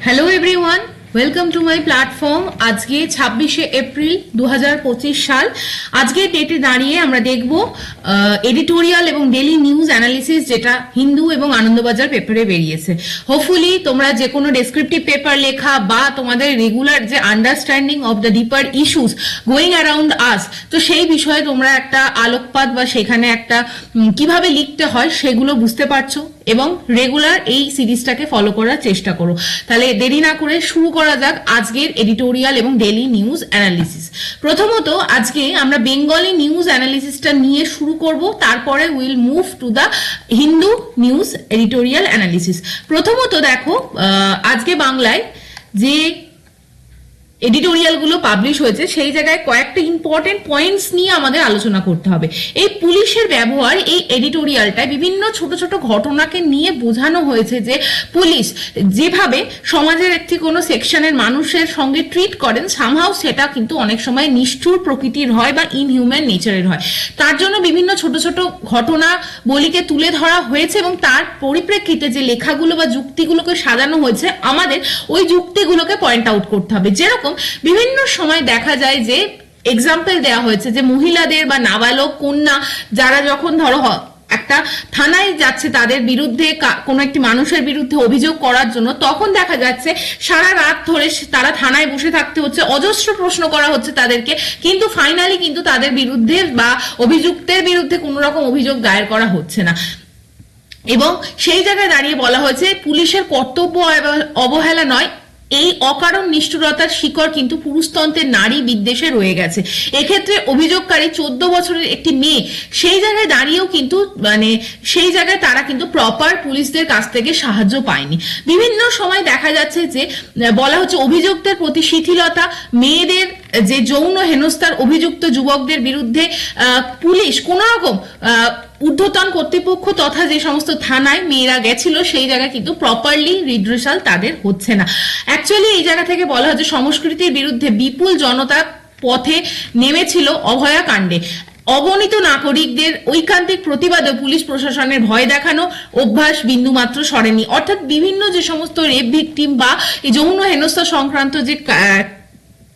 Hello everyone, welcome to my platform. আজকে 26শে April 2025 সাল। আজকে ডেটে দাঁড়িয়ে আমরা দেখব এডিটোরিয়াল এবং ডেইলি নিউজ অ্যানালিসিস যেটা হিন্দু এবং আনন্দবাজার পেপারে বেরিয়েছে। হোপফুলি তোমরা যে কোনো ডেসক্রিপটিভ পেপার লেখা বা তোমাদের রেগুলার যে understanding of the deeper issues going around us, তো সেই বিষয়ে তোমরা একটা আলোকপাত বা সেখানে একটা কিভাবে লিখতে হয় সেগুলো বুঝতে পারছো এবং রেগুলার এই সিরিজটাকে ফলো করার চেষ্টা করো। তাহলে দেরি না করে শুরু করা যাক আজকের এডিটোরিয়াল এবং ডেইলি নিউজ অ্যানালিসিস। প্রথমত আজকে আমরা বেঙ্গলি নিউজ অ্যানালিসিসটা নিয়ে শুরু করব, তারপরে will move to the Hindu news editorial analysis. প্রথমত দেখো আজকে বাংলায় যে এডিটোরিয়াল গুলো পাবলিশ হয়েছে সেই জায়গায় কয়েকটা ইম্পর্টেন্ট পয়েন্টস নিয়ে আমাদের আলোচনা করতে হবে। এই পুলিশের ব্যবহার এই এডিটোরিয়ালটায় বিভিন্ন ছোট ছোট ঘটনাকে নিয়ে বোঝানো হয়েছে যে পুলিশ যেভাবে সমাজের একটি কোনো সেকশনের মানুষের সঙ্গে ট্রিট করেন সামহাউ সেটা কিন্তু অনেক সময় নিষ্ঠুর প্রকৃতির হয় বা ইনহিউম্যান নেচারের হয়। তার জন্য বিভিন্ন ছোট ছোট ঘটনা বলিকে তুলে ধরা হয়েছে এবং তার পরিপ্রেক্ষিতে যে লেখাগুলো বা যুক্তিগুলোকে সাজানো হয়েছে আমাদের ওই যুক্তিগুলোকে পয়েন্ট আউট করতে হবে। যেরকম বিভিন্ন সময় দেখা যায় যে এক্সাম্পল দেওয়া হয়েছে যে মহিলাদের বা নাবালক কন্যা যারা যখন ধরো একটা থানায় যাচ্ছে তাদের বিরুদ্ধে কোনো একটি মানুষের বিরুদ্ধে অভিযোগ করার জন্য, তখন দেখা যাচ্ছে সারা রাত ধরে তারা থানায় বসে থাকতে হচ্ছে, অজস্র প্রশ্ন করা হচ্ছে তাদেরকে, কিন্তু ফাইনালি কিন্তু তাদের বিরুদ্ধে বা অভিযুক্তের বিরুদ্ধে কোনো রকম অভিযোগ দায়ের করা হচ্ছে না। এবং সেই জায়গায় দাঁড়িয়ে বলা হয়েছে পুলিশের কর্তব্য অবহেলা নয়, এই অকারণ নিষ্ঠুরতার শিকড় কিন্তু পুরুষতন্ত্রের নারী বিদ্বেষে রয়ে গেছে। এক্ষেত্রে অভিযোগকারী 14 বছরের একটি মেয়ে, সেই জায়গায় দাঁড়িয়েও কিন্তু সেই জায়গায় তারা কিন্তু প্রপার পুলিশদের কাছ থেকে সাহায্য পায়নি। বিভিন্ন সময় দেখা যাচ্ছে যে বলা হচ্ছে অভিযুক্তের প্রতি শিথিলতা, মেয়েদের যে যৌন হেনস্থার অভিযুক্ত যুবকদের বিরুদ্ধে পুলিশ কোন রকম ঊর্ধ্বতন কর্তৃপক্ষ তথা যে সমস্ত থানায় মেয়েরা গেছিল সেই জায়গায় কিন্তু প্রপারলি রিড্রেসাল তাদের হচ্ছে না। অ্যাকচুয়ালি এই জায়গা থেকে বলা হচ্ছে সংস্কৃতির বিরুদ্ধে বিপুল জনতা পথে নেমেছিল অভয়া কাণ্ডে। অগণিত নাগরিকদের ঐকান্তিক প্রতিবাদে পুলিশ প্রশাসনের ভয় দেখানো অভ্যাস বিন্দুমাত্র সরেনি। অর্থাৎ বিভিন্ন যে সমস্ত রেপ ভিকটিম বা যৌন হেনস্থা সংক্রান্ত যে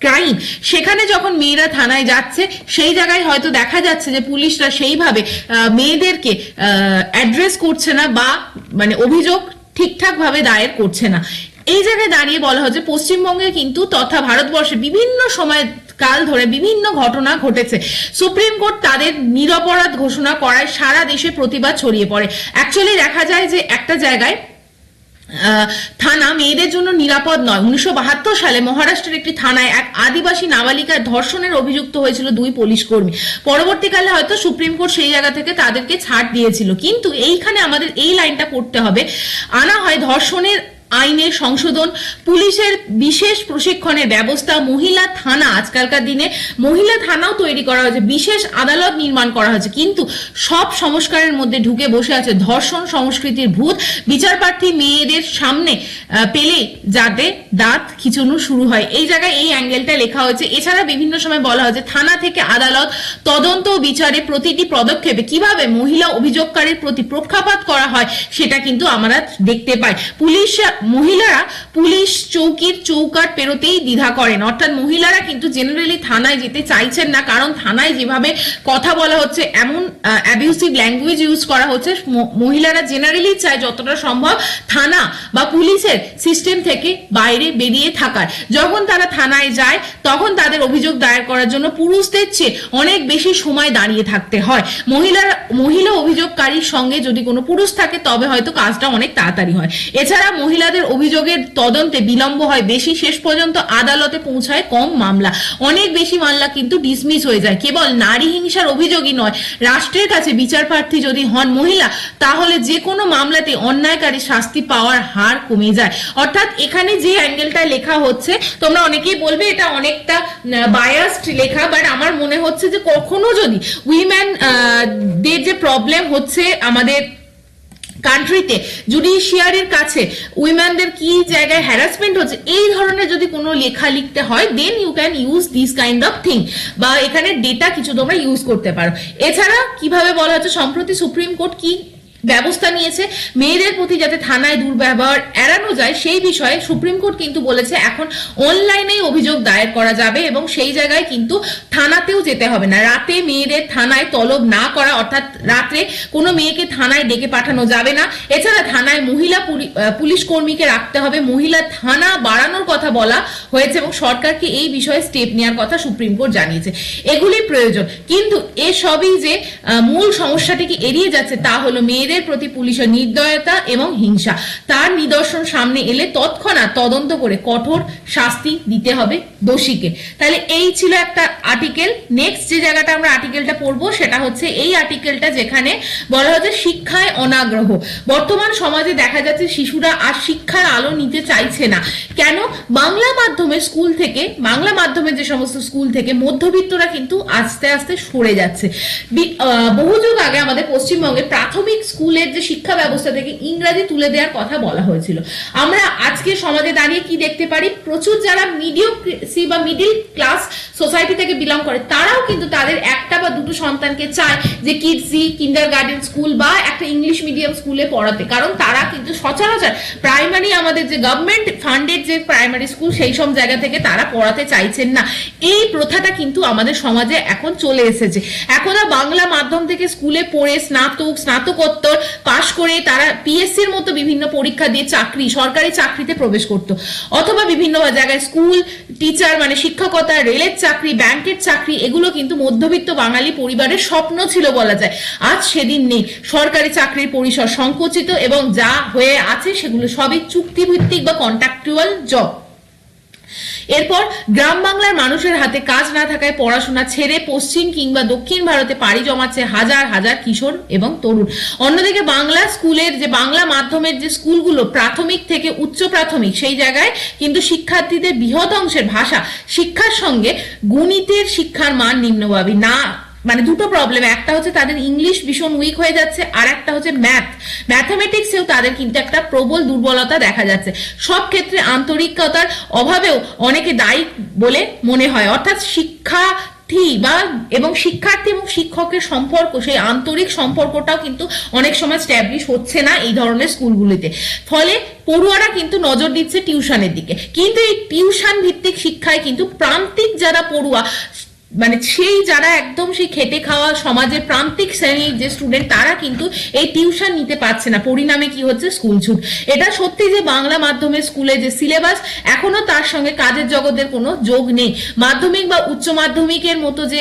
ক্রাইম, সেখানে যখন মেয়েরা থানায় যাচ্ছে সেই জায়গায় হয়তো দেখা যাচ্ছে যে পুলিশরা সেইভাবে মেয়েদেরকে অ্যাড্রেস করছে না বা অভিযোগ ঠিকঠাক ভাবে দায়ের করছে না। এই জায়গায় দাঁড়িয়ে বলা হচ্ছে পশ্চিমবঙ্গে কিন্তু তথা ভারতবর্ষে বিভিন্ন সময় কাল ধরে বিভিন্ন ঘটনা ঘটেছে। সুপ্রিম কোর্ট তাদের নিরপরাধ ঘোষণা করায় সারা দেশে প্রতিবাদ ছড়িয়ে পড়ে। অ্যাকচুয়ালি দেখা যায় যে একটা জায়গায় থানা মেয়েদের জন্য নিরাপদ নয়। 1972 সালে মহারাষ্ট্রের একটি থানায় এক আদিবাসী নাবালিকার ধর্ষণের অভিযুক্ত হয়েছিল 2 পুলিশ কর্মী। পরবর্তীকালে হয়তো সুপ্রিম কোর্ট সেই জায়গা থেকে তাদেরকে ছাড় দিয়েছিল, কিন্তু এইখানে আমাদের এই লাইনটা পড়তে হবে, আনা হয় ধর্ষণের আইনের সংশোধন, পুলিশের বিশেষ প্রশিক্ষণের ব্যবস্থা, মহিলা থানা, আজকালকার দিনে মহিলা থানাও তৈরি করা হয়েছে, বিশেষ আদালত নির্মাণ করা হয়েছে, কিন্তু সব সংস্কারের মধ্যে ঢুকে বসে আছে ধর্ষণ সংস্কৃতির ভূত। বিচারপ্রার্থী মেয়েদের সামনে পেলেই যাতে দাঁত খিচুনো শুরু হয়। এই জায়গায় এই অ্যাঙ্গেলটা লেখা হয়েছে। এছাড়া বিভিন্ন সময় বলা হয়েছে থানা থেকে আদালত, তদন্ত ও বিচারে প্রতিটি পদক্ষেপে কিভাবে মহিলা অভিযোগকারীর প্রতি পক্ষপাত করা হয় সেটা কিন্তু আমরা দেখতে পাই। মহিলারা পুলিশ চৌকির চৌকাট পেরোতেই দ্বিধা করেন, অর্থাৎ মহিলারা কিন্তু জেনারেলি থানায় যেতে চাইছেন না, কারণ থানায় যেভাবে কথা বলা হচ্ছে, এমন অ্যাবিউসিভ ল্যাঙ্গুয়েজ ইউজ করা হচ্ছে, মহিলারা জেনারেলি চায় যতটা সম্ভব থানা বা পুলিশের সিস্টেম থেকে বাইরে বেরিয়ে থাকার। যখন তারা থানায় যায় তখন তাদের অভিযোগ দায়ের করার জন্য পুরুষদের চেয়ে অনেক বেশি সময় দাঁড়িয়ে থাকতে হয়। মহিলা অভিযোগকারীর সঙ্গে যদি কোনো পুরুষ থাকে তবে হয়তো কাজটা অনেক তাড়াতাড়ি হয়। এছাড়া মহিলাদের অভিযোগের তদন্তে বিলম্ব হয় বেশি, শেষ পর্যন্ত আদালতে পৌঁছায় কম মামলা, অনেক বেশি মামলা কিন্তু ডিসমিস হয়ে যায়। কেবল নারী হিংসার অভিযোগই নয়, রাষ্ট্রের কাছে বিচারপ্রার্থী যদি হন মহিলা তাহলে যে কোনো মামলাতে অন্যায়কারী শাস্তি পাওয়ার হার কমে যায়। অর্থাৎ এখানে যে অ্যাঙ্গেলটা লেখা হচ্ছে, তোমরা অনেকেই বলবে এটা অনেকটা বায়াসড লেখা, বাট আমার মনে হচ্ছে যে কখনো যদি উইমেন দের যে প্রবলেম হচ্ছে আমাদের কান্ট্রিতে, জুডিশিয়ারির কাছে উইমেনদের কি জায়গায় হ্যারাসমেন্ট হচ্ছে, এই ধরনের যদি কোনো লেখা লিখতে হয় then you can use this kind of thing, বা এখানে ডেটা কিছু তোমরা ইউজ করতে পারো। এছাড়া কিভাবে বলা হচ্ছে সম্প্রতি সুপ্রিম কোর্ট কি ব্যবস্থা নিয়েছে মেয়েদের প্রতি যাতে থানায় দুর্ব্যবহার এড়ানো যায় সেই বিষয়ে সুপ্রিম কোর্ট কিন্তু বলেছে এখন অনলাইনেই অভিযোগ দায়ের করা যাবে এবং সেই জায়গায় কিন্তু থানাতেও যেতে হবে না। রাতে মেয়েদের থানায় তলব না করা, অর্থাৎ রাতে কোনো মেয়েকে থানায় ডেকে পাঠানো যাবে না। এছাড়া থানায় মহিলা পুলিশ কর্মীকে রাখতে হবে, মহিলা থানা বাড়ানোর কথা বলা হয়েছে এবং সরকারকে এই বিষয়ে স্টেপ নেওয়ার কথা সুপ্রিম কোর্ট জানিয়েছে। এগুলি প্রয়োজন, কিন্তু এসবই যে মূল সমস্যাটিকে এড়িয়ে যাচ্ছে তা হলো মেয়েদের প্রতি পুলিশের নির্দয়তা এবং হিংসা। তার নিদর্শন সামনে এলে তৎক্ষণাৎ তদন্ত করে কঠোর শাস্তি দিতে হবে দোষীকে। তাহলে এই ছিল একটা আর্টিকেল। নেক্সট যে জায়গাটা আমরা আর্টিকেলটা পড়বো সেটা হচ্ছে এই আর্টিকেলটা, যেখানে বলা হচ্ছে শিক্ষায় অনাগ্রহ। বর্তমান সমাজে দেখা যাচ্ছে শিশুরা আর শিক্ষার আলো নিতে চাইছে না। কেন? বাংলা মাধ্যমের স্কুল থেকে, বাংলা মাধ্যমের যে সমস্ত স্কুল থেকে মধ্যবিত্তরা কিন্তু আস্তে আস্তে সরে যাচ্ছে। বহু যুগ আগে আমাদের পশ্চিমবঙ্গে প্রাথমিক স্কুলের যে শিক্ষা ব্যবস্থা থেকে ইংরাজি তুলে দেওয়ার কথা বলা হয়েছিল। আমরা আজকে সমাজে দাঁড়িয়ে কি দেখতে পারি? প্রচুর যারা মিডিওক্রেসি বা মিডিল ক্লাস সোসাইটি থেকে বিলং করে তারাও কিন্তু তাদের একটা বা দুটো সন্তানকে চায় যে কিডসি, কিন্ডারগার্টেন স্কুল বা একটা ইংলিশ মিডিয়াম স্কুলে পড়াতে, কারণ তারা কিন্তু সচরাচর প্রাইমারি, আমাদের যে গভর্নমেন্ট ফান্ডেড যে প্রাইমারি স্কুল সেই সব জায়গা থেকে তারা পড়াতে চাইছেন না। এই প্রথাটা কিন্তু আমাদের সমাজে এখন চলে এসেছে। এখন বাংলা মাধ্যম থেকে স্কুলে পড়ে স্নাতকোত্তর পাশ করে তারা পিএসসির মতো বিভিন্ন পরীক্ষা দিয়ে চাকরি, সরকারি চাকরিতে প্রবেশ করত, অথবা বিভিন্ন জায়গায় স্কুল টিচার মানে শিক্ষকতা, রেলের চাকরি, ব্যাংকের চাকরি, এগুলো কিন্তু মধ্যবিত্ত বাঙালি পরিবারের স্বপ্ন ছিল বলা যায়। আজ সেদিন নেই। সরকারি চাকরির পরিসর সংকুচিত এবং যা হয়ে আছে সেগুলো সবই চুক্তিভিত্তিক বা কন্ট্রাকচুয়াল জব। এরপর গ্রাম বাংলার মানুষের হাতে কাজ না থাকায় পড়াশোনা ছেড়ে পশ্চিম কিংবা দক্ষিণ ভারতে পাড়ি জমাচ্ছে হাজার হাজার কিশোর এবং তরুণ। অন্যদিকে বাংলা স্কুলের যে বাংলা মাধ্যমের যে স্কুলগুলো প্রাথমিক থেকে উচ্চ প্রাথমিক, সেই জায়গায় কিন্তু শিক্ষার্থীদের বৃহৎ অংশের ভাষা শিক্ষার সঙ্গে গণিতের শিক্ষার মান নিম্নভাবী। না মানে দুটো প্রবলেম, একটা হচ্ছে তাদের ইংলিশ ভীষণ উইক হয়ে যাচ্ছে, আর একটা হচ্ছে ম্যাথমেটিক্সেও তাদের কিন্তু একটা প্রবল দুর্বলতা দেখা যাচ্ছে। সব ক্ষেত্রে আন্তরিকতার অভাবেও অনেকে দায়ী বলে মনে হয়, অর্থাৎ শিক্ষার্থী এবং শিক্ষকের সম্পর্ক, সেই আন্তরিক সম্পর্কটাও কিন্তু অনেক সময় স্ট্যাবলিশ হচ্ছে না এই ধরনের স্কুলগুলিতে। ফলে পড়ুয়ারা কিন্তু নজর দিচ্ছে টিউশনের দিকে, কিন্তু এই টিউশন ভিত্তিক শিক্ষায় কিন্তু প্রান্তিক যারা পড়ুয়া, মানে সেই যারা একদম সেই খেটে খাওয়া সমাজের প্রান্তিক শ্রেণীর যে স্টুডেন্ট, তারা কিন্তু এই টিউশন নিতে পারছে না। পরিণামে কি হচ্ছে? স্কুল ছুট। এটা সত্যি যে বাংলা মাধ্যমের স্কুলে যে সিলেবাস, এখনো তার সঙ্গে কাজের জগতের কোনো যোগ নেই। মাধ্যমিক বা উচ্চ মাধ্যমিকের মতো যে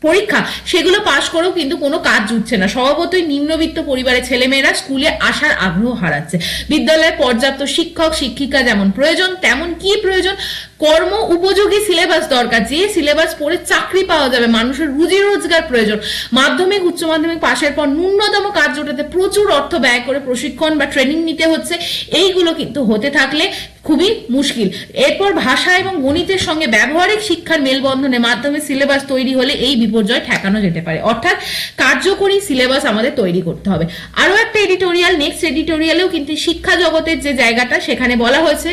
পরীক্ষা, সেগুলো পাশ করেও কিন্তু কোনো কাজ জুটছে না। স্বভাবতই নিম্নবিত্ত পরিবারের ছেলেমেয়েরা স্কুলে আসার আগ্রহ হারাচ্ছে। বিদ্যালয়ে পর্যাপ্ত শিক্ষক শিক্ষিকা যেমন প্রয়োজন, তেমন কি প্রয়োজন? কর্ম উপযোগী সিলেবাস দরকার, যে সিলেবাস পড়ে চাকরি পাওয়া যাবে। মানুষের রুজি রোজগার প্রয়োজন। মাধ্যমিক উচ্চ মাধ্যমিক পাশের পর ন্যূনতম কাজ জোটাতে প্রচুর অর্থ ব্যয় করে প্রশিক্ষণ বা ট্রেনিং নিতে হচ্ছে। এইগুলো কিন্তু হতে থাকলে খুবই মুশকিল। এরপর ভাষা এবং গণিতের সঙ্গে ব্যবহারিক শিক্ষার মেলবন্ধনে মাধ্যমে সিলেবাস তৈরি হলে এই বিপর্যয় ঠেকানো যেতে পারে। অর্থাৎ কার্যকরী সিলেবাস আমাদের তৈরি করতে হবে। আরো একটা এডিটোরিয়াল, নেক্সট এডিটোরিয়ালেও কিন্তু শিক্ষা জগতের যে জায়গাটা, সেখানে বলা হয়েছে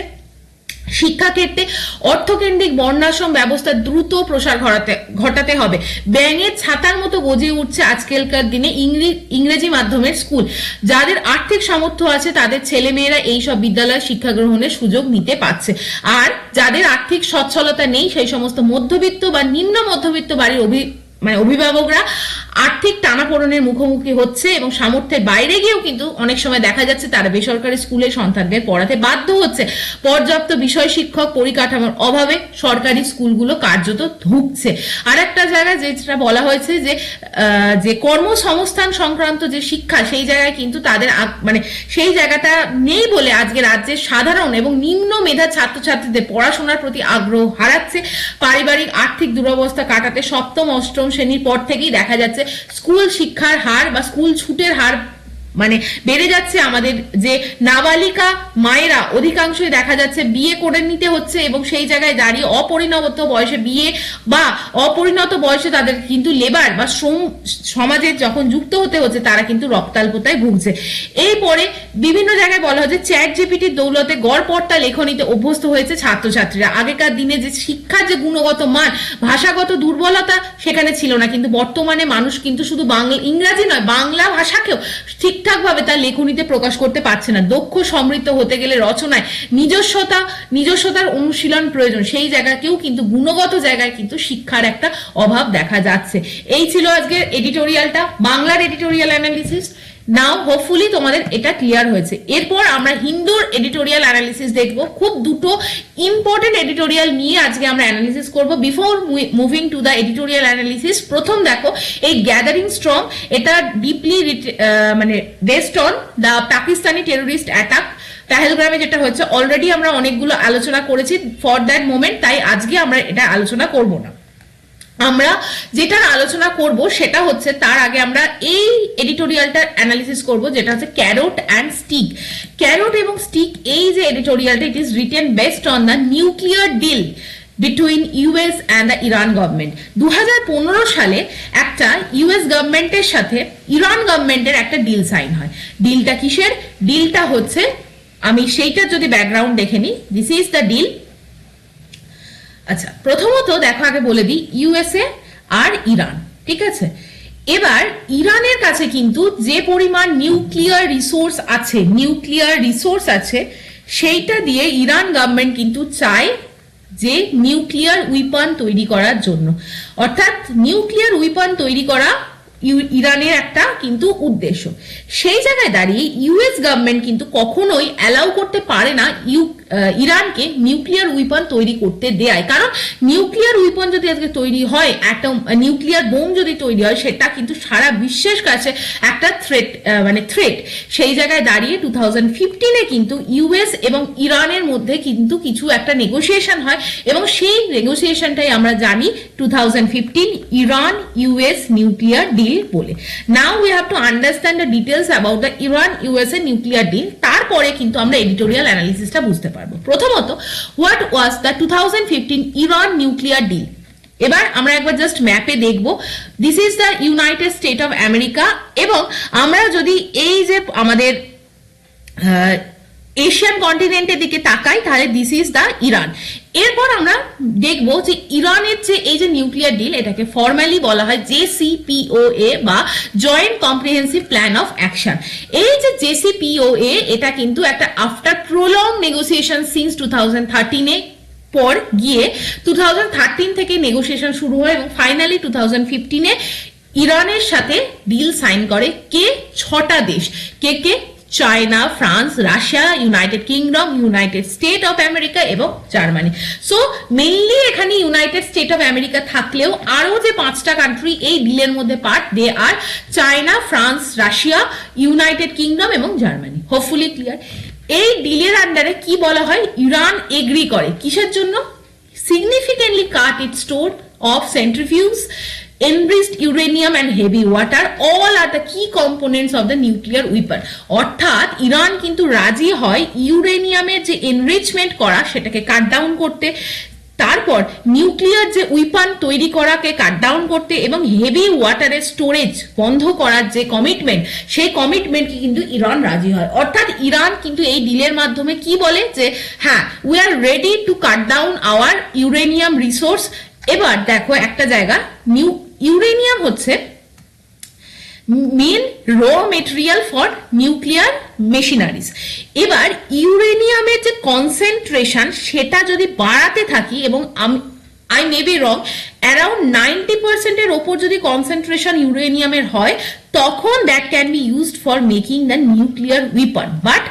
শিক্ষাক্ষেত্রে অর্থকেন্দ্রিক বর্ণাশ্রম ব্যবস্থা দ্রুত প্রসার ঘটাতে হবে। ব্যাঙের ছাতার মতো গজিয়ে উঠছে আজকালকার দিনে ইংরেজি মাধ্যমের স্কুল। যাদের আর্থিক সামর্থ্য আছে তাদের ছেলেমেয়েরা এইসব বিদ্যালয়ে শিক্ষা গ্রহণের সুযোগ নিতে পারছে, আর যাদের আর্থিক সচ্ছলতা নেই, সেই সমস্ত মধ্যবিত্ত বা নিম্ন মধ্যবিত্ত বাড়ির অভিভাবকরা আর্থিক টানাপোড়েনের মুখোমুখি হচ্ছে এবং সামর্থ্যের বাইরে গিয়েও কিন্তু অনেক সময় দেখা যাচ্ছে তারা বেসরকারি স্কুলে সন্তানদের পড়াতে বাধ্য হচ্ছে। পর্যাপ্ত বিষয় শিক্ষক পরিকাঠামোর অভাবে সরকারি স্কুলগুলো কার্যত ধুঁকছে। আর একটা জায়গা যেটা বলা হয়েছে যে কর্মসংস্থান সংক্রান্ত যে শিক্ষা, সেই জায়গায় কিন্তু তাদের সেই জায়গাটা নেই বলে আজকে রাজ্যের সাধারণ এবং নিম্ন মেধা ছাত্রছাত্রীদের পড়াশোনার প্রতি আগ্রহ হারাচ্ছে। পারিবারিক আর্থিক দুরবস্থা কাটাতে সপ্তম অষ্টম শ্রেণীর পর থেকেই দেখা যাচ্ছে স্কুল শিক্ষার হার বা স্কুল ছুটের হার মানে বেড়ে যাচ্ছে, আমাদের যে নাবালিকা মায়েরা অধিকাংশই দেখা যাচ্ছে বিয়ে করে নিতে হচ্ছে এবং সেই জায়গায় দাঁড়িয়ে অপরিণত বয়সে বিয়ে বা অপরিণত বয়সে তাদের কিন্তু লেবার বা শ্রম সমাজে যখন যুক্ত হতে হচ্ছে তারা কিন্তু রক্তাল্পতায় ভুগছে। এরপরে বিভিন্ন জায়গায় বলা হচ্ছে চ্যাট জিপিটির দৌলতে গড়পড়তা লেখনীতে অভ্যস্ত হয়েছে ছাত্রছাত্রীরা। আগেকার দিনে যে শিক্ষার যে গুণগত মান, ভাষাগত দুর্বলতা সেখানে ছিল না, কিন্তু বর্তমানে মানুষ কিন্তু শুধু বাংলা ইংরাজি নয় বাংলা ভাষাকেও ঠিকঠাক ভাবে তার লেখনীতে প্রকাশ করতে পারছে না। দক্ষ সমৃদ্ধ হতে গেলে রচনায় নিজস্বতার অনুশীলন প্রয়োজন, সেই জায়গাকেও কিন্তু গুণগত জায়গায় কিন্তু শিক্ষার একটা অভাব দেখা যাচ্ছে। এই ছিল আজকের এডিটোরিয়ালটা, বাংলার এডিটোরিয়াল অ্যানালিসিস। নাও হোপফুলি তোমাদের এটা ক্লিয়ার হয়েছে। এরপর আমরা হিন্দুর এডিটোরিয়াল অ্যানালিসিস দেখব। খুব দুটো ইম্পর্টেন্ট এডিটোরিয়াল নিয়ে আজকে আমরা অ্যানালিসিস করব। Before moving to the editorial analysis, প্রথম দেখো এই গ্যাদারিং স্ট্রং, এটা ডিপলি মানে based on the Pakistani terrorist attack পেহেলগ্রামে যেটা হচ্ছে। অলরেডি আমরা অনেকগুলো আলোচনা করেছি ফর দ্যাট মোমেন্ট, তাই আজকে আমরা এটা আলোচনা করব না। আমরা যেটার আলোচনা করব সেটা হচ্ছে, তার আগে আমরা এই এডিটোরিয়ালটার অ্যানালিসিস করব যেটা হচ্ছে ক্যারট অ্যান্ড স্টিক। ক্যারট এবং স্টিক, এই যে এডিটোরিয়ালটা, it is written based on the nuclear deal between US and the Iran government. 2015 সালে একটা ইউএস গভর্নমেন্টের সাথে ইরান গভর্নমেন্টের একটা ডিল সাইন হয়। ডিলটা কিসের? ডিলটা হচ্ছে, আমি সেইটার যদি ব্যাকগ্রাউন্ড দেখে নিই, দিস ইজ দ্য ডিল। আচ্ছা, প্রথমত দেখো আগে বলে দিই ইউএসএ আর ইরান, ঠিক আছে। এবার ইরানের কাছে কিন্তু যে পরিমাণ নিউক্লিয়ার রিসোর্স আছে সেইটা দিয়ে ইরান গভর্নমেন্ট কিন্তু চায় যে নিউক্লিয়ার উইপন তৈরি করার জন্য, অর্থাৎ নিউক্লিয়ার উইপন তৈরি করা ইরানের একটা কিন্তু উদ্দেশ্য। সেই জায়গায় দাঁড়িয়ে ইউএস গভর্নমেন্ট কিন্তু কখনোই অ্যালাউ করতে পারে না ইরানকে নিউক্লিয়ার উইপন তৈরি করতে দেয়, কারণ নিউক্লিয়ার উইপন যদি আজকে তৈরি হয়, একটা নিউক্লিয়ার বোম যদি তৈরি হয়, সেটা কিন্তু সারা বিশ্বের কাছে একটা থ্রেট। সেই জায়গায় দাঁড়িয়ে 2015-এ কিন্তু ইউএস এবং ইরানের মধ্যে কিন্তু কিছু একটা নেগোসিয়েশন হয় এবং সেই নেগোসিয়েশনটাই আমরা জানি 2015 ইরান ইউএস নিউক্লিয়ার ডিল বলে। Now we have to understand the details about the Iran USA nuclear deal, তারপরে কিন্তু আমরা এডিটোরিয়াল অ্যানালিসিসটা বুঝতে পারবো। প্রথমত, what was the 2015 Iran nuclear deal? এবার আমরা একবার জাস্ট ম্যাপে দেখব। This is the United State of America, এবং আমরা যদি এই যে আমাদের এশিয়ান কন্টিনেন্টের দিকে তাকাই তাহলে দিস ইজ দ্য ইরান। এরপর আমরা দেখব যে ইরানের যে এই যে নিউক্লিয়ার ডিল, এটাকে ফর্মালি বলা হয় JCPOA বা joint comprehensive plan of action. এই যে JCPOA, এটা কিন্তু একটা আফটার প্রলং নেগোসিয়েশন সিন্স 2013-এ পর গিয়ে 2013 থেকে নেগোসিয়েশন শুরু হয় এবং ফাইনালি 2015-এ ইরানের সাথে ডিল সাইন করে কে? 6টা দেশ। কে? China, France, Russia, United Kingdom, United State of America এবং জার্মানি। সো মেইনলি এখানে ইউনাইটেড স্টেট অফ আমেরিকা থাকলেও আরো যে 5টা কান্ট্রি এই ডিলের মধ্যে part, they are China, France, Russia, United Kingdom এবং জার্মানি। Hopefully clear. এই ডিলের আন্ডারে কি বলা হয়? ইরান এগ্রি করে কিসের জন্য? Significantly cut it's store of centrifuge, enriched uranium and heavy water, all are the key components of the nuclear weapon। অর্থাৎ ইরান কিন্তু রাজি হয় ইউরেনিয়ামের যে এনরিচমেন্ট করা সেটাকে কাট ডাউন করতে, তারপর নিউক্লিয়ার যে উইপন তৈরি করাকে কাট ডাউন করতে এবং হেভি ওয়াটারের স্টোরেজ বন্ধ করার যে কমিটমেন্ট, সেই কমিটমেন্টকে কিন্তু ইরান রাজি হয়। অর্থাৎ ইরান কিন্তু এই ডিলের মাধ্যমে কি বলে যে হ্যাঁ, we are ready to cut down hour uranium resource. এবার দেখো একটা জায়গা, ইউরেনিয়াম হচ্ছে মেন র মেটেরিয়াল ফর নিউক্লিয়ার মেশিনারিজ। এবার ইউরেনিয়ামের যে কনসেন্ট্রেশন সেটা যদি বাড়াতে থাকি, এবং I may be wrong, around 90%-এর ওপর যদি কনসেন্ট্রেশন ইউরেনিয়ামের হয়, তখন that can be used for making the nuclear weapon. But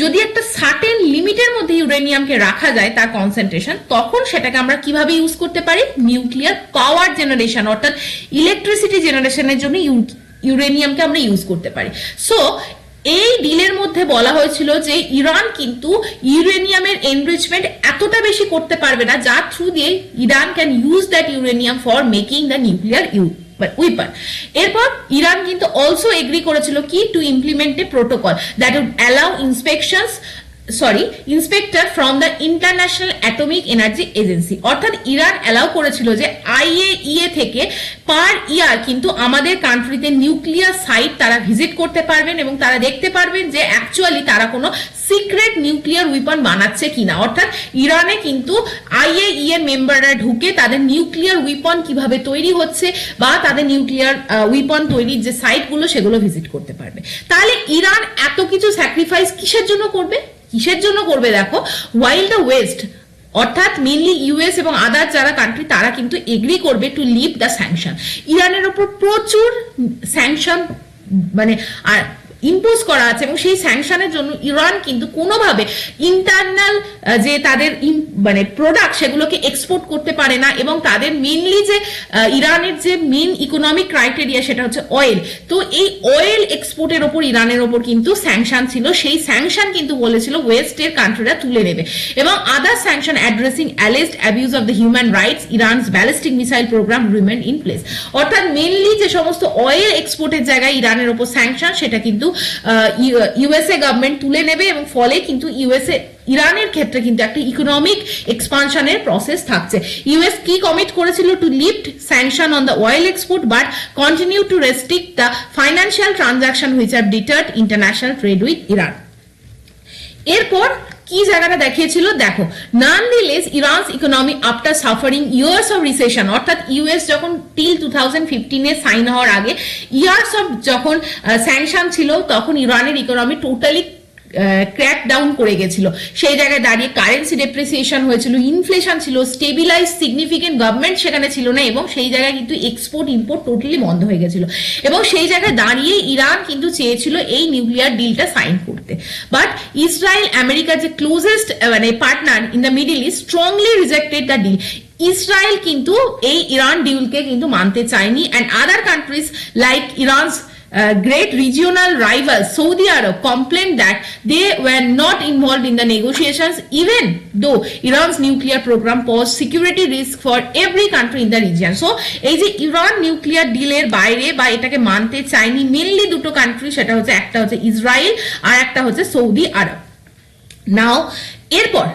যদি একটা সার্টেন লিমিটের মধ্যে ইউরেনিয়ামকে রাখা যায় তার কনসেন্ট্রেশন, তখন সেটাকে আমরা কিভাবে ইউজ করতে পারি? নিউক্লিয়ার পাওয়ার জেনারেশন, অর্থাৎ ইলেকট্রিসিটি জেনারেশনের জন্য ইউরেনিয়ামকে আমরা ইউজ করতে পারি। সো এই ডিলের মধ্যে বলা হয়েছিল যে ইরান কিন্তু ইউরেনিয়ামের এনরিচমেন্ট এতটা বেশি করতে পারবে না যার থ্রু দিয়ে Iran can use that uranium for making the nuclear weapon. এরপর ইরান কিন্তু অলসো এগ্রি করেছিল কি to implement a protocol that would allow inspector from the international atomic energy agency. অর্থাৎ ইরান অ্যালাউ করেছিল যে IAEA থেকে পার ইয়ার কিন্তু আমাদের কান্ট্রিতে নিউক্লিয়ার সাইট তারা ভিজিট করতে পারবেন এবং তারা দেখতে পারবেন যে অ্যাকচুয়ালি তারা কোনো সিক্রেট নিউক্লিয়ার উইপন বানাচ্ছে কিনা। অর্থাৎ ইরানে কিন্তু IAEA মেম্বাররা ঢুকে তাদের নিউক্লিয়ার উইপন কিভাবে তৈরি হচ্ছে বা তাদের নিউক্লিয়ার উইপন তৈরির যে সাইটগুলো সেগুলো ভিজিট করতে পারবে। তাহলে ইরান এত কিছু স্যাক্রিফাইস কিসের জন্য করবে? দেখো, ওয়াইল দ্য ওয়েস্ট অর্থাৎ মেনলি US এবং আদার যারা কান্ট্রি তারা কিন্তু এগ্রি করবে টু লিভ দ্য স্যাংশন। ইরানের উপর প্রচুর স্যাংশন আর ইম্পোজ করা আছে এবং সেই স্যাংশনের জন্য ইরান কিন্তু কোনোভাবে ইন্টারনাল যে তাদের প্রোডাক্ট সেগুলোকে এক্সপোর্ট করতে পারে না এবং তাদের মেইনলি যে ইরানের যে মেইন ইকোনমিক ক্রাইটেরিয়া সেটা হচ্ছে অয়েল। তো এই অয়েল এক্সপোর্টের ওপর ইরানের ওপর কিন্তু স্যাংশন ছিল। সেই স্যাংশন কিন্তু বলেছিল ওয়েস্টের কান্ট্রিরা তুলে নেবে এবং other sanction addressing alleged abuse of the human rights Iran's ballistic missile program remain in place. অর্থাৎ মেইনলি যে সমস্ত অয়েল এক্সপোর্টের জায়গায় ইরানের ওপর স্যাংশন সেটা কিন্তু USA গভর্নমেন্ট তুলে নেবে এবং ফলে কিন্তু ইরানের ক্ষেত্রে কিন্তু একটা ইকোনমিক এক্সপানশনের প্রসেস থাকছে। US কি কমিট করেছিল to lift sanction on the oil export but continue to restrict the financial transaction which have deterred international trade with Iran. এরপর কি জায়গাটা দেখিয়েছিল দেখো, nonetheless Iran's economy after suffering years of recession. অর্থাৎ US যখন till 2015 sign হওয়ার আগে years of যখন স্যাংশন ছিল তখন ইরানের ইকোনমি টোটালি ক্র্যাক ডাউন করে গেছিল। সেই জায়গায় দাঁড়িয়ে কারেন্সি ডেপ্রিসিয়েশন হয়েছিল, ইনফ্লেশন ছিল, স্টেবিলাইজ সিগনিফিকেন্ট গভর্নমেন্ট সেখানে ছিল না এবং সেই জায়গায় কিন্তু এক্সপোর্ট ইম্পোর্ট টোটালি বন্ধ হয়ে গেছিল এবং সেই জায়গায় দাঁড়িয়ে ইরান কিন্তু চেয়েছিল এই নিউক্লিয়ার ডিলটা সাইন করতে। বাট ইসরায়েল আমেরিকার যে closest partner in the Middle East strongly rejected the deal. Israel কিন্তু এই ইরান ডিলকে কিন্তু মানতে চায়নি and other countries like Iran's great regional rival Saudi Arab complained that they were not involved in the negotiations even though Iran's nuclear program posed security risk for every country in the region. So এই যে Iran nuclear ডিলের বাইরে বা এটাকে মানতে চায়নি mainly দুটো country, সেটা হচ্ছে একটা হচ্ছে ইসরায়েল আর একটা হচ্ছে সৌদি আরব। নাও এরপর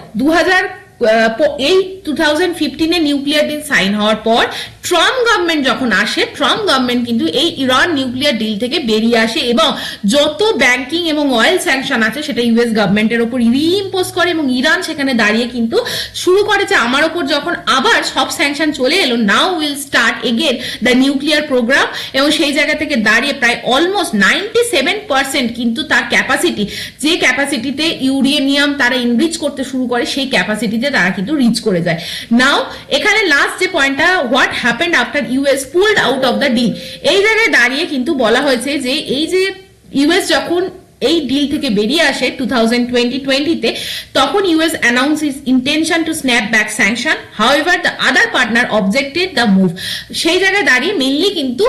2015 নিউক্লিয়ার ডিল সাইন হওয়ার পর ট্রাম্প গভর্নমেন্ট যখন আসে, ট্রাম্প গভর্নমেন্ট কিন্তু এই ইরান নিউক্লিয়ার ডিল থেকে বেরিয়ে আসে এবং যত ব্যাংকিং এবং অয়েল স্যাংশন আছে সেটা US গভর্নমেন্টের উপর রিইম্পোজ করে এবং ইরান সেখানে দাঁড়িয়ে কিন্তু শুরু করে যে আমার উপর যখন আবার সব স্যাংশন চলে এলো, now will start again the nuclear program. এবং সেই জায়গা থেকে দাঁড়িয়ে প্রায় অলমোস্ট 97% কিন্তু তার ক্যাপাসিটি, যে ক্যাপাসিটিতে ইউরেনিয়াম তারা ইনরিচ করতে শুরু করে সেই ক্যাপাসিটিতে তারা কিন্তু রিচ করে যায়। নাও এখানে লাস্ট যে পয়েন্টটা, what happened after US pulled out of the deal, এই জায়গায় দাঁড়িয়ে কিন্তু বলা হয়েছে যে এই যে US যখন এই ডিল থেকে বেরিয়ে আসে 2020 তখন US announced its intention to snap back sanction. However, the other partner objected the move. সেই জায়গায় দাঁড়িয়ে মেইনলি কিন্তু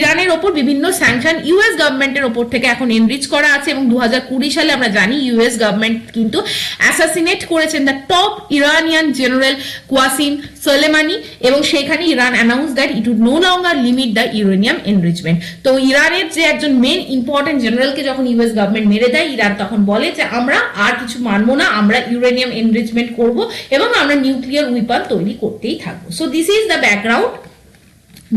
ইরানের ওপর বিভিন্ন স্যাংশন US গভর্নমেন্টের ওপর থেকে এখন এনরিচ করা আছে এবং 2020 সালে আমরা জানি US গভর্নমেন্ট কিন্তু অ্যাসাসিনেট করেছেন the top Iranian general Qassem Soleimani এবং সেখানে Iran announce that it would no longer limit the uranium enrichment. তো ইরানের যে একজন মেন ইম্পর্টেন্ট জেনারেলকে যখন US গভর্নমেন্ট মেরে দেয়, ইরান তখন বলে যে আমরা আর কিছু মানবো না, আমরা ইউরেনিয়াম এনরিচমেন্ট করব এবং আমরা নিউক্লিয়ার উইপন তৈরি করতেই থাকবো। So this is the background.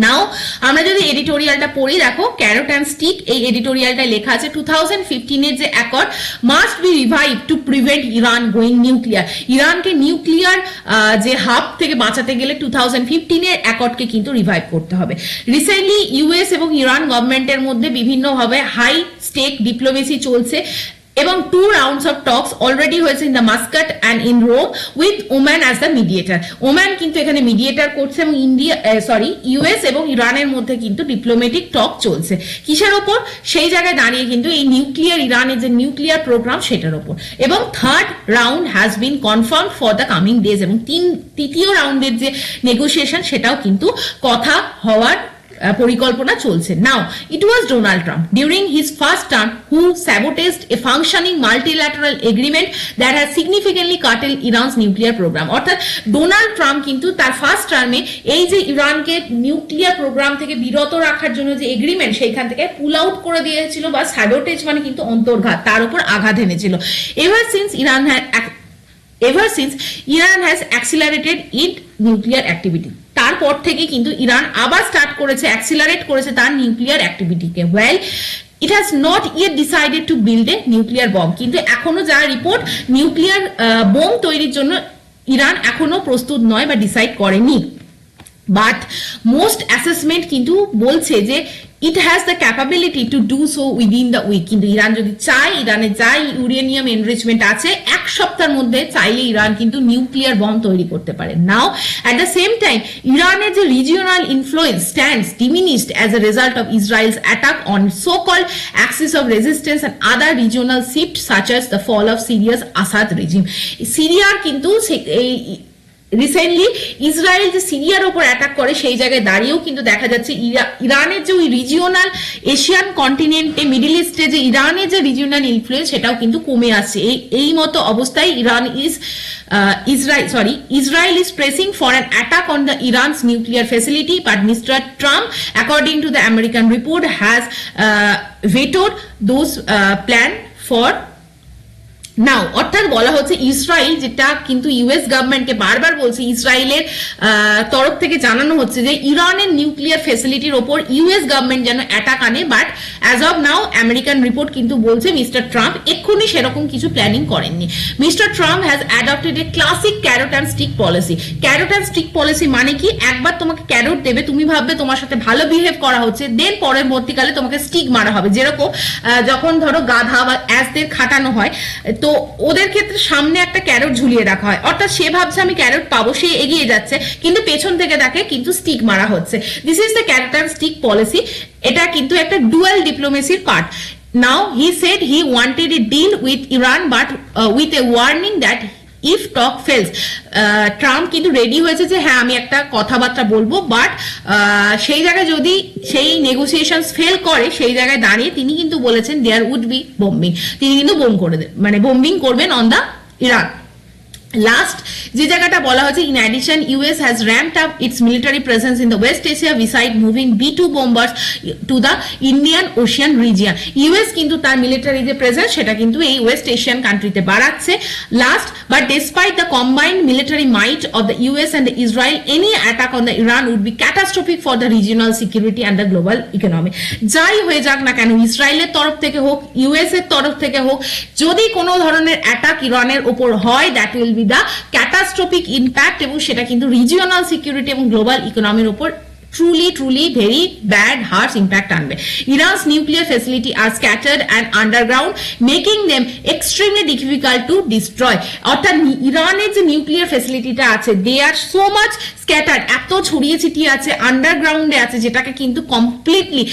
Now আমরা যদি এডিটোরিয়ালটা পড়ি, দেখো ক্যারট অ্যান্ড স্টিক, এই এডিটোরিয়ালটা লেখা আছে 2015 যে accord must be revive to prevent Iran going nuclear. ইরানকে নিউক্লিয়ার যে হাব থেকে বাঁচাতে গেলে 2015 অ্যাকর্ডকে কিন্তু রিভাইভ করতে হবে। রিসেন্টলি US এবং ইরান গভর্নমেন্টের মধ্যে বিভিন্নভাবে হাই স্টেক ডিপ্লোমেসি চলছে এবং 2 rounds of talks অলরেডি হয়েছে in the Muscat and in Rome with Oman as the mediator. Oman কিন্তু এখানে মিডিয়েটার করছে এবং US এবং ইরানের মধ্যে কিন্তু ডিপ্লোমেটিক টক চলছে কিসের ওপর, সেই জায়গায় দাঁড়িয়ে কিন্তু এই নিউক্লিয়ার ইরানের যে নিউক্লিয়ার প্রোগ্রাম সেটার ওপর। এবং third round has been confirm for the coming days এবং তৃতীয় রাউন্ডের যে নেগোসিয়েশন সেটাও কিন্তু কথা হওয়ার পরিকল্পনা চলছে। Now it was Donald Trump during his first term who sabotaged a functioning multilateral agreement that has significantly curtailed Iran's nuclear program. অর্থাৎ ডোনাল্ড ট্রাম্প কিন্তু তার ফার্স্ট টার্মে এই যে ইরানকে নিউক্লিয়ার প্রোগ্রাম থেকে বিরত রাখার জন্য যে এগ্রিমেন্ট সেইখান থেকে পুল আউট করে দিয়েছিল, বা স্যাবোটেজ মানে কিন্তু অন্তর্ঘাত, তার উপর আঘাত এনেছিল। Ever since Iran has accelerated its nuclear activity, তারপর থেকে কিন্তু ইরান আবার স্টার্ট করেছে, অ্যাক্সিলারেট করেছে তার নিউক্লিয়ার অ্যাক্টিভিটিকে। Well it has not yet decided to build a nuclear bomb, কিন্তু এখনো যা রিপোর্ট নিউক্লিয়ার বোম তৈরির জন্য ইরান এখনো প্রস্তুত নয় বা ডিসাইড করেনি। বাট মোস্ট অ্যাসেসমেন্ট কিন্তু বলছে যে it has the capability to do so within the week, কিন্তু ইরান যদি চায়, ইরানে যাই ইউরেনিয়াম এনরিচমেন্ট আছে, এক সপ্তাহের মধ্যে চাইলে ইরান কিন্তু নিউক্লিয়ার বম তৈরি করতে পারে। নাও at the same time ইরানের যে regional influence stands diminished as a result of Israel's attack on so-called axis of resistance and other regional shifts such as the fall of Syria's Assad regime। সিরিয়ার কিন্তু recently Israel যে সিরিয়ার ওপর attack করে সেই জায়গায় দাঁড়িয়েও কিন্তু দেখা যাচ্ছে ইরানের যে ওই রিজিওনাল এশিয়ান কন্টিনেন্টে, মিডল ইস্টে যে ইরানের যে রিজিওনাল ইনফ্লুয়েন্স সেটাও কিন্তু কমে আসছে। এই মতো অবস্থায় Israel is pressing for an attack on the Iran's nuclear facility, but Mr. Trump, according to the American report, has vetoed those plan for নাও। অর্থাৎ বলা হচ্ছে ইসরায়েল, যেটা কিন্তু ইউএস গভর্নমেন্টকে বারবার বলছে, ইসরায়েলের তরফ থেকে জানানো হচ্ছে যে ইরানের নিউক্লিয়ার ফ্যাসিলিটির ওপর ইউএস গভর্নমেন্ট যেন অ্যাটাক আনে, but as of now American report কিন্তু বলছে মিস্টার ট্রাম্প এক্ষুনি সেরকম কিছু প্ল্যানিং করেননি। Mister Trump has adopted A classic carrot and stick policy. Carrot and stick policy মানে কি, একবার তোমাকে ক্যারট দেবে, তুমি ভাববে তোমার সাথে ভালো বিহেভ করা হচ্ছে, দেন পরবর্তীকালে তোমাকে স্টিক মারা হবে। যেরকম যখন ধরো গাধা বা অ্যাসদের খাটানো হয়, তো ওদের ক্ষেত্রে সামনে একটা ক্যারট ঝুলিয়ে রাখা হয়, অর্থাৎ সে ভাবছে আমি ক্যারট পাবো, সে এগিয়ে যাচ্ছে, কিন্তু পেছন থেকে তাকে কিন্তু স্টিক মারা হচ্ছে। This is the carrot and stick policy. এটা কিন্তু একটা ডুয়াল ডিপ্লোমেসির part. Now he said he wanted a deal with Iran, but with a warning that if talk fails, Trump কিন্তু রেডি হয়েছে যে হ্যাঁ আমি একটা কথাবার্তা বলবো, বাট সেই জায়গায় যদি সেই নেগোসিয়েশন ফেল করে, সেই জায়গায় দাঁড়িয়ে তিনি কিন্তু বলেছেন দেয়ার উড বি বম্বিং, তিনি কিন্তু বোম্বিং করবেন অন দা ইরান। লাস্ট যে জায়গাটা বলা হচ্ছে, in addition US has র্যাম্পড up it's military presence in the West Asia beside moving B2 bombers to the Indian Ocean region. US কিন্তু তার military যে প্রেজেন্স সেটা কিন্তু এই ওয়েস্ট এশিয়ান কান্ট্রিতে বাড়াচ্ছে। Last but despite the combined military might of the US and the Israel, any attack on the Iran would be catastrophic for the regional security and the global economy. যাই হয়ে যাক না কেন, ইসরায়েলের তরফ থেকে হোক, ইউএস এর তরফ থেকে হোক, যদি কোনো ধরনের অ্যাটাক ইরানের ওপর হয়, that will be the catastrophic impact, এবং সেটা কিন্তু রিজিওনাল সিকিউরিটি এবং গ্লোবাল ইকোনমির উপর truly very bad harsh impact আনবে। Iran's nuclear facility are scattered and underground, making them extremely difficult to destroy। অর্থাৎ ইরানের যে নিউক্লিয়ার ফ্যাসিলিটিটা আছে, দে আর সো মাচ স্ক্যাটার্ড, এত ছড়িয়ে ছিটিয়ে আছে, আন্ডারগ্রাউন্ডে আছে, যেটাকে কিন্তু কমপ্লিটলি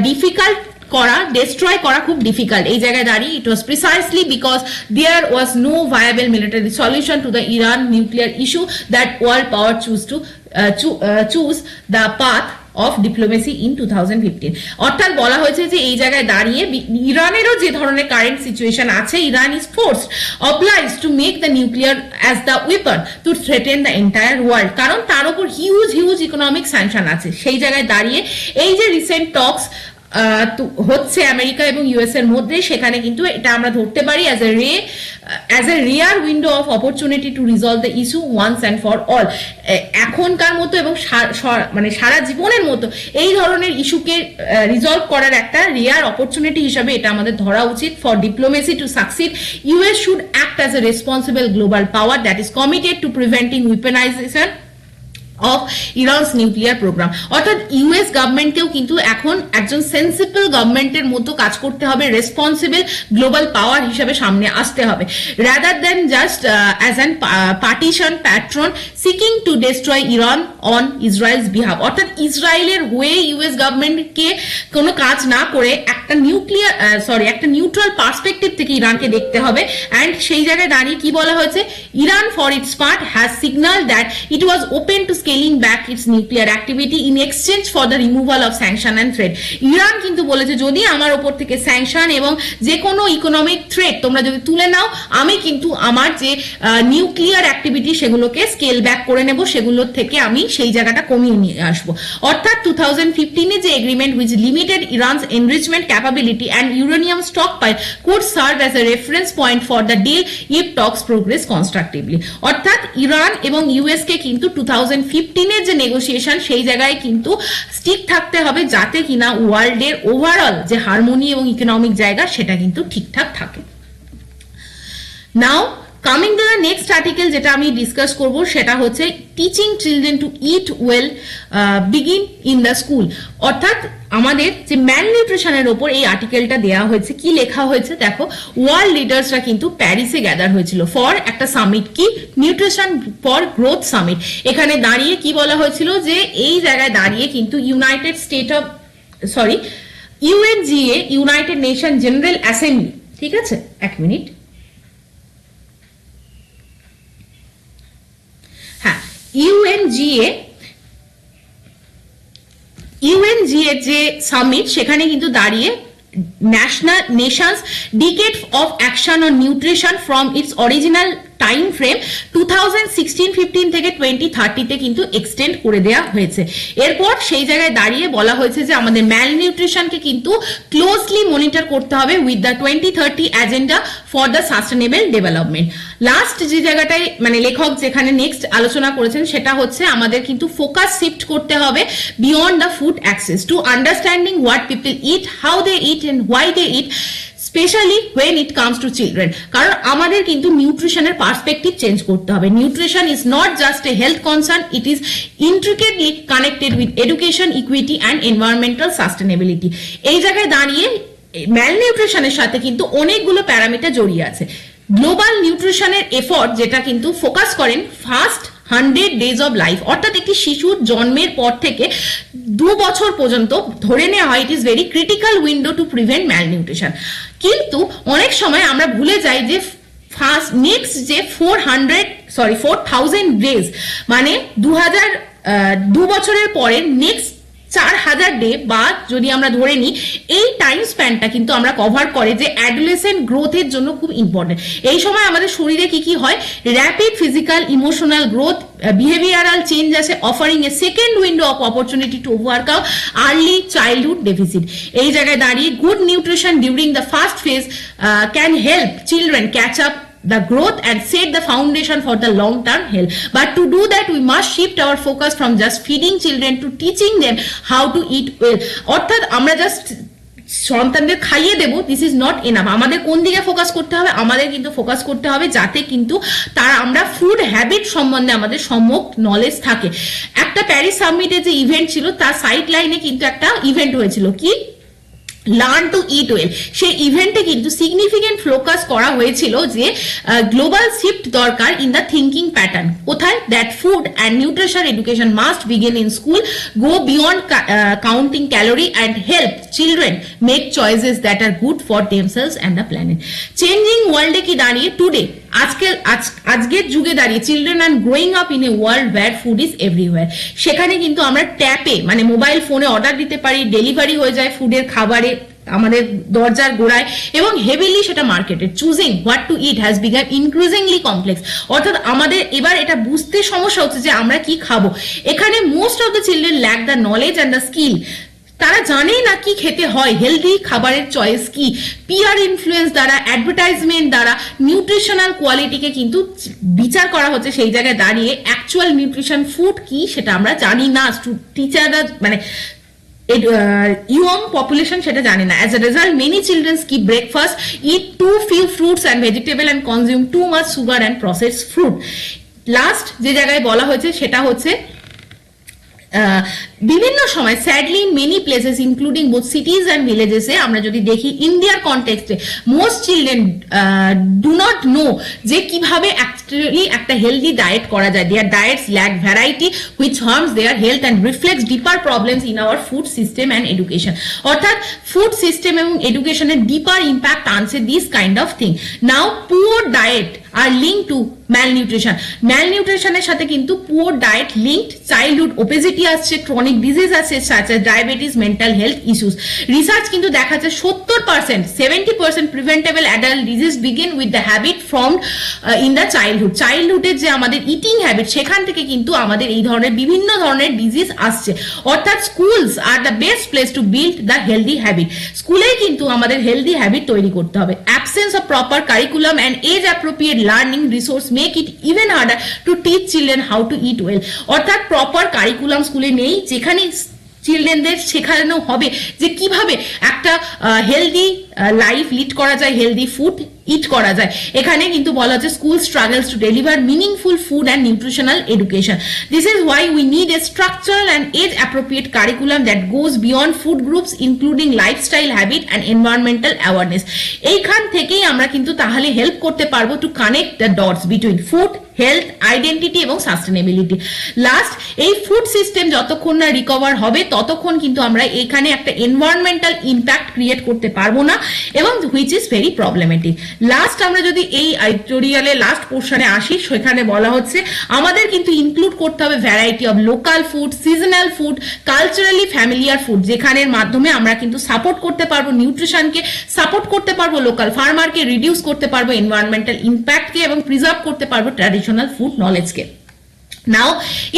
ডিফিকাল্ট করা, ডেস্ট্রয় করা খুব ডিফিকাল্ট। এই জায়গায় দাঁড়িয়ে it was precisely because there was no viable military solution to the Iran nuclear issue that world power chose the path of diplomacy in 2015। অর্থাৎ বলা হয়েছে যে এই জায়গায় দাঁড়িয়ে ইরানেরও যে ধরনের কারেন্ট সিচুয়েশন আছে, Iran is forced obliged to make the nuclear as the weapon to threaten the entire world, কারণ তার উপর হিউজ ইকোনমিক স্যাংশন আছে। সেই জায়গায় দাঁড়িয়ে এই যে রিসেন্ট টকস হচ্ছে আমেরিকা এবং ইউএস এর মধ্যে, সেখানে কিন্তু এটা আমরা ধরতে পারি as a rear window of opportunity to resolve the issue once and for all. এখনকার মতো এবং সারা জীবনের মতো এই ধরনের ইস্যুকে রিজলভ করার একটা রিয়ার অপরচুনিটি হিসাবে এটা আমাদের ধরা উচিত। For diplomacy to succeed, US should act as a responsible global power that is committed to preventing weaponization of Iran's nuclear program. অর্থাৎ ইউএস গভর্নমেন্টকেও কিন্তু এখন একজন সেন্সিবল গভর্নমেন্টের মতো কাজ করতে হবে, রেসপন্সিবল গ্লোবাল পাওয়ার হিসেবে সামনে আসতে হবে, rather than just as an partition patron seeking to destroy Iran on Israel's behalf. অর্থাৎ ইসরায়েলের হয়ে ইউএস গভর্নমেন্টকে কোনো কাজ না করে একটা নিউট্রাল পার্সপেক্টিভ থেকে ইরানকে দেখতে হবে। অ্যান্ড সেই জায়গায় দাঁড়িয়ে কি বলা হয়েছে, Iran for its part has signal that it was open to scaling back its nuclear activity in exchange for the removal of sanction and threat. Iran কিন্তু বলেছে যদি আমার উপর থেকে স্যাংশন এবং যে কোনো ইকোনমিক থ্রেট তোমরা যদি তুলে নাও, আমি কিন্তু আমার যে নিউক্লিয়ার অ্যাক্টিভিটি সেগুলোকে স্কেল ব্যাক করে নেব, সেগুলোর থেকে আমি সেই জায়গাটা কমিয়ে নিয়ে আসবো। অর্থাৎ 2015 যে agreement which limited Iran's enrichment capability and uranium stockpile could serve as a reference point for the deal if talks progress constructively. অর্থাৎ ইরান এবং ইউএস কে কিন্তু 2015 যে নেগোসিয়েশন সেই জায়গায় কিন্তু স্টিক থাকতে হবে, যাতে কিনা ওয়ার্ল্ডের ওভারঅল যে হারমোনি এবং ইকোনমিক জায়গা সেটা কিন্তু ঠিকঠাক থাকে। নাও coming to the next article যেটা আমি ডিসকাস করব সেটা হচ্ছে teaching children to it well begin in the school. অর্থাৎ আমাদের যে ম্যাল নিউট্রিশনের ওপর এই আর্টিকেলটা দেওয়া হয়েছে, কি লেখা হয়েছে দেখো। ওয়ার্ল্ড লিডার্সরা কিন্তু প্যারিসে গ্যাদার হয়েছিল ফর একটা সামিট, কি নিউট্রিশন ফর গ্রোথ সামিট। এখানে দাঁড়িয়ে কি বলা হয়েছিল যে এই জায়গায় দাঁড়িয়ে কিন্তু UNGA United nation general assembly, ঠিক আছে এক মিনিট, হ্যাঁ ইউএনজিএ যে সামিট সেখানে কিন্তু দাঁড়িয়ে Nations decade of action on nutrition from its original time frame 2016-15 থেকে 2030 কিন্তু এক্সটেন্ড করে দেওয়া হয়েছে। এরপর সেই জায়গায় দাঁড়িয়ে বলা হয়েছে যে আমাদের ম্যাল নিউট্রিশনকে কিন্তু ক্লোজলি মনিটর করতে হবে with the 2030 agenda for the sustainable development. Last যে জায়গাটায় মানে লেখক যেখানে নেক্সট আলোচনা করেছেন সেটা হচ্ছে আমাদের কিন্তু ফোকাস শিফট করতে হবে beyond the food access to understanding what people eat, how they eat and why they eat, especially when it comes to children। কারণ আমাদের কিন্তু নিউট্রিশনের পার্সপেক্টিভ চেঞ্জ করতে হবে। Nutrition is not just a health concern, it is intricately connected with education, equity and environmental sustainability. এই জায়গায় দাঁড়িয়ে ম্যাল নিউট্রিশনের সাথে কিন্তু অনেকগুলো প্যারামিটার জড়িয়ে আছে। গ্লোবাল নিউট্রিশনের এফর্ট যেটা কিন্তু ফোকাস করেন ফার্স্ট 100 days of life, অর্থাৎ একটি শিশুর জন্মের পর থেকে 2 বছর পর্যন্ত ধরে নেওয়া হয় it is very critical window to prevent malnutrition. কিন্তু অনেক সময় আমরা ভুলে যাই যে ফার্স্ট নেক্সট যে 4000 ডেজ মানে 2 বছরের পরে নেক্সট 4000 ডে বা যদি আমরা ধরে নিই এই টাইম স্প্যানটা কিন্তু আমরা কভার করে যে অ্যাডোলেসেন্ট গ্রোথের জন্য খুব ইম্পর্টেন্ট। এই সময় আমাদের শরীরে কি কি হয়, rapid physical emotional growth, behavioral change আছে, offering a second window of opportunity to overcome early childhood deficit. এই জায়গায় দাঁড়িয়ে good nutrition during the first phase can help children catch up the growth and set the foundation for the long-term health. But to do that, we must shift our focus from just feeding children to teaching them how to eat well. অর্থাৎ আমরা just সন্তানদের খাইয়ে দেবো, this is not enough. আমাদের কোন দিকে focus করতে হবে, আমাদের কিন্তু ফোকাস করতে হবে যাতে কিন্তু তারা আমরা ফুড হ্যাবিট সম্বন্ধে আমাদের সম্যক নলেজ থাকে। একটা প্যারিস সামিটে যে ইভেন্ট ছিল তার সাইড লাইনে কিন্তু একটা ইভেন্ট হয়েছিল, কি লার্ন টু ইট ওয়েল। সেই ইভেন্টে কিন্তু সিগনিফিকেন্ট ফোকাস করা হয়েছিল যে গ্লোবাল শিফট দরকার ইন দ্য থিঙ্কিং প্যাটার্ন। কোথায়? That food and nutrition education must begin in school, go beyond counting calorie and help children make choices that are good for themselves and the planet. Changing ওয়ার্ল্ডে কি দাঁড়িয়ে today আজকের যুগে দাঁড়িয়ে children are growing up in a world where food is everywhere. সেখানে কিন্তু আমরা ট্যাপে মানে মোবাইল ফোনে অর্ডার দিতে পারি, ডেলিভারি হয়ে যায় ফুডের খাবারে আমাদের দরজার গোড়ায় এবং হেভিলি সেটা মার্কেটে। Choosing what to it has become increasingly complex. অর্থাৎ আমাদের এবার এটা বুঝতে সমস্যা হচ্ছে যে আমরা কি খাবো। এখানে most of the children lack the knowledge and the skill. তারা জানেই না কি খেতে হয়, হেলদি খাবারের চয়েস কি। পিয়ার ইনফ্লুয়েন্স দ্বারা, অ্যাডভার্টাইজমেন্ট দ্বারা নিউট্রিশনাল কোয়ালিটিকে কিন্তু বিচার করা হচ্ছে। সেই জায়গায় দাঁড়িয়ে অ্যাকচুয়াল নিউট্রিশন ফুড কি সেটা আমরা জানি না। টিচাররা মানে young population সেটা জানে না। As a result, many children skip breakfast, eat too few fruits and vegetables and consume too much sugar and processed food. Last যে জায়গায় বলা হয়েছে সেটা হচ্ছে বিভিন্ন সময় sadly in many places including both cities and ভিলেজেসে আমরা যদি দেখি ইন্ডিয়ার কনটেক্সটে most children do not know যে কিভাবে অ্যাকচুয়ালি একটা হেলদি ডায়েট করা যায়। Their diets lack variety which harms their health and reflects deeper problems in our food system and education. অর্থাৎ ফুড সিস্টেম এবং এডুকেশনের ডিপার ইম্প্যাক্ট আনছে this kind of thing. Now poor diet are link to malnutrition. ম্যালনিউট্রিশনের সাথে কিন্তু poor diet linked childhood obesity আসছে, chronic disease আছে such as diabetes, mental health issues. Research কিন্তু দেখাচ্ছে 70% preventable adult disease begin with the habit formed in the childhood. চাইল্ডহুডের যে আমাদের ইটিং হ্যাবিট সেখান থেকে কিন্তু আমাদের এই ধরনের বিভিন্ন ধরনের ডিজিজ আসছে। অর্থাৎ schools are the best place to build the healthy habit. স্কুলেই কিন্তু আমাদের হেলদি হ্যাবিট তৈরি করতে হবে। Absence of proper curriculum and age appropriate learning resource make it even harder to teach children how to eat well. অর্থাৎ proper curriculum স্কুলে নেই যেখানে চিলড্রেনদের শেখানো হবে যে কিভাবে একটা হেলদি লাইফ লিড করা যায়, হেলদি ফুড ইট করা যায়। এখানে কিন্তু বলা হচ্ছে school struggles to deliver meaningful food and nutritional education. This is why we need a structural and age appropriate curriculum that goes beyond food groups including lifestyle habit and environmental awareness. এইখান থেকেই আমরা কিন্তু তাহলে help করতে পারবো to connect the dots between food, health, identity এবং sustainability. Last, এই food system যতক্ষণ না রিকভার হবে ততক্ষণ কিন্তু আমরা এখানে একটা এনভায়রনমেন্টাল ইম্প্যাক্ট ক্রিয়েট করতে পারবো না এবং which is very problematic. Last আমরা যদি এই এডিটোরিয়ালের লাস্ট পোর্শনে আসি সেখানে বলা হচ্ছে আমাদের কিন্তু ইনক্লুড করতে হবে variety of local food, seasonal food, culturally familiar food, যেখানের মাধ্যমে আমরা কিন্তু সাপোর্ট করতে পারবো নিউট্রিশনকে, সাপোর্ট করতে পারবো লোকাল ফার্মারকে, রিডিউস করতে পারবো এনভায়রনমেন্টাল ইম্প্যাক্টকে এবং প্রিজার্ভ করতে পারবো ট্র্যাডিশনাল ফুড নলেজকে। Now,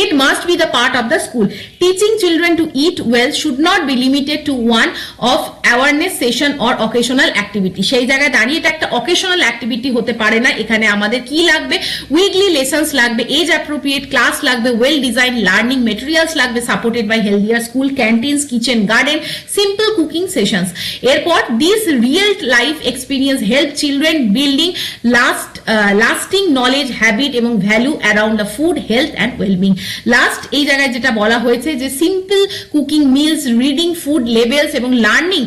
it must be the part of the school. Teaching children to eat well should not be limited to one of awareness session or occasional activity. সেই জায়গায় দাঁড়িয়ে এটা একটা occasional activity হতে পারে না। এখানে আমাদের কি লাগবে? Weekly lessons লাগবে, age appropriate class লাগবে, well designed learning materials লাগবে, supported by healthier school canteens, kitchen garden, simple cooking sessions. এরপর this real life experience help children building lasting knowledge, habit এবং value around the food, health and well-being. Last এই জায়গায় যেটা বলা হয়েছে যে simple cooking meals, reading food labels এবং learning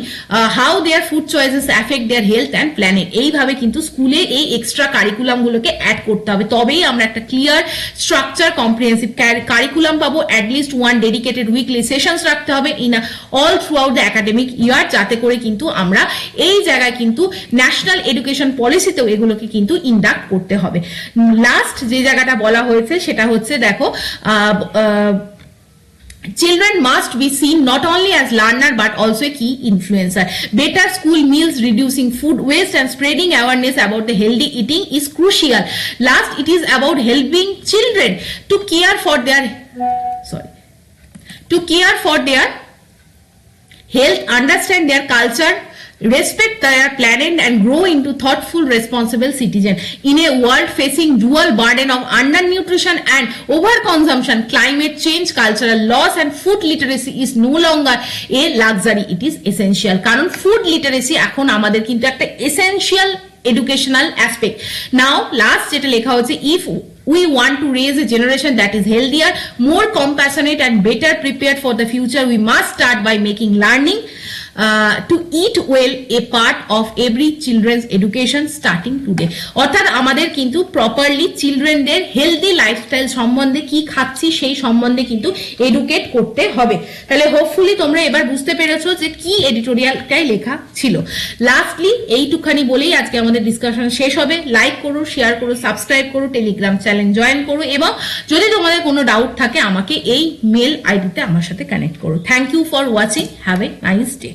how their food choices affect their health and planet. এইভাবে কিন্তু স্কুলে এই এক্সট্রা কারিকুলাম গুলোকে অ্যাড করতে হবে, তবেই আমরা একটা ক্লিয়ার স্ট্রাকচার কম্প্রিহেন্সিভ কারিকুলাম পাবো। At least one dedicated weekly sessions রাখতে হবে in all through out the academic ইয়ার, যাতে করে কিন্তু আমরা এই জায়গায় কিন্তু ন্যাশনাল এডুকেশন পলিসিতেও এগুলোকে কিন্তু ইন্ডাক্ট করতে হবে। লাস্ট যে জায়গাটা বলা হয়েছে সেটা হচ্ছে দেখো children must be seen not only as learner but also a key influencer. Better school meals, reducing food waste and spreading awareness about the healthy eating is crucial. Last, it is about helping children to care for their health, understand their culture, respect their planet and grow into thoughtful, responsible citizen. In a world facing dual burden of undernutrition and overconsumption, climate change, cultural loss and food literacy is no longer a luxury, it is essential. কারণ food literacy এখন আমাদের কিন্তু একটা essential educational aspect. Now last যেটা লেখা হচ্ছে, if we want to raise a generation that is healthier, more compassionate and better prepared for the future, we must start by making learning to eat well a part of every children's education starting today. অর্থাৎ আমাদের কিন্তু properly চিলড্রেনদের healthy lifestyle সম্বন্ধে কি খাচ্ছি সেই সম্বন্ধে কিন্তু educate করতে হবে। তাহলে হোপফুলি তোমরা এবার বুঝতে পেরেছো যে কি এডিটোরিয়ালটাই লেখা ছিল। লাস্টলি এইটুখানি বলেই আজকে আমাদের ডিসকাশন শেষ হবে। লাইক করো, শেয়ার করো, সাবস্ক্রাইব করো, টেলিগ্রাম চ্যানেল জয়েন করো এবং যদি তোমাদের কোনো ডাউট থাকে আমাকে এই মেল আইডিতে আমার সাথে কানেক্ট করো। Thank you for watching, have a nice day.